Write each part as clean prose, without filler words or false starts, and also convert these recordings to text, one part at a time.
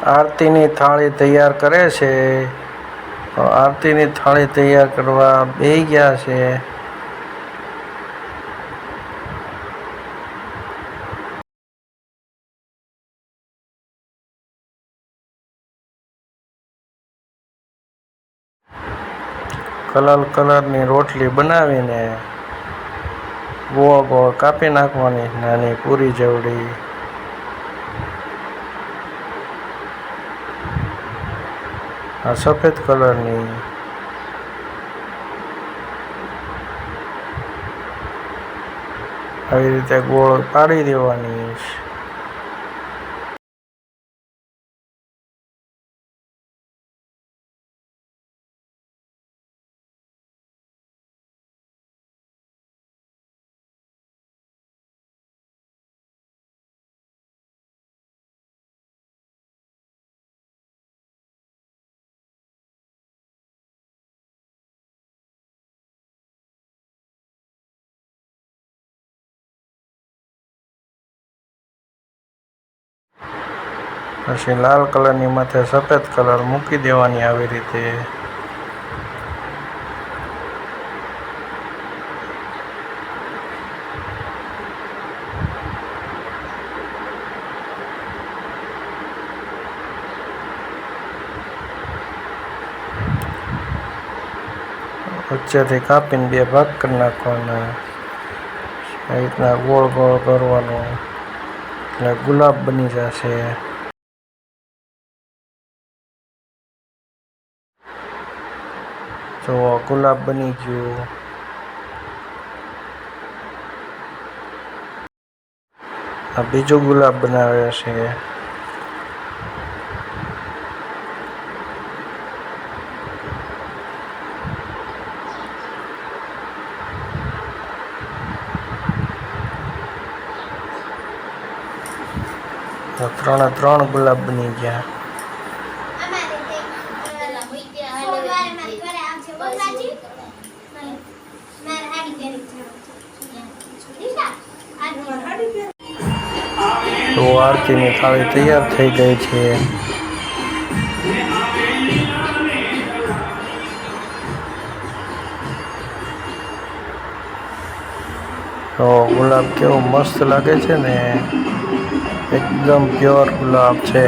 આરતીની થાળી તૈયાર કરે છે. આરતીની થાળી તૈયાર કરવા બેસી ગયા છે. કલરની રોટલી બનાવીને ગોળ ગોળ કાપી નાખવાની, નાની પૂરી જેવડી. આ સફેદ કલરની આવી રીતે ગોળ પાડી દેવાની. પછી લાલ કલરની માથે સફેદ કલર મૂકી દેવાની આવી રીતે. વચ્ચેથી કાપીને બે ભાગ કરી નાખવાના. આ રીતના ગોળ ગોળ કરવાનું એટલે ગુલાબ બની જશે. તો ગુલાબ બની ગયું. આ બીજું ગુલાબ બનાવે છે. ત્રણ ગુલાબ બની ગયા. તો આરતીની થાળી તૈયાર થઈ ગઈ છે. તો ગુલાબ કેવો મસ્ત લાગે છે ને, એકદમ પ્યોર ગુલાબ છે.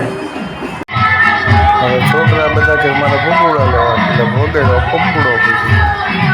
હવે છોકરા બધા કે મારે ભૂગુડા લેવા, એટલે ભોગેડો પપડો પછી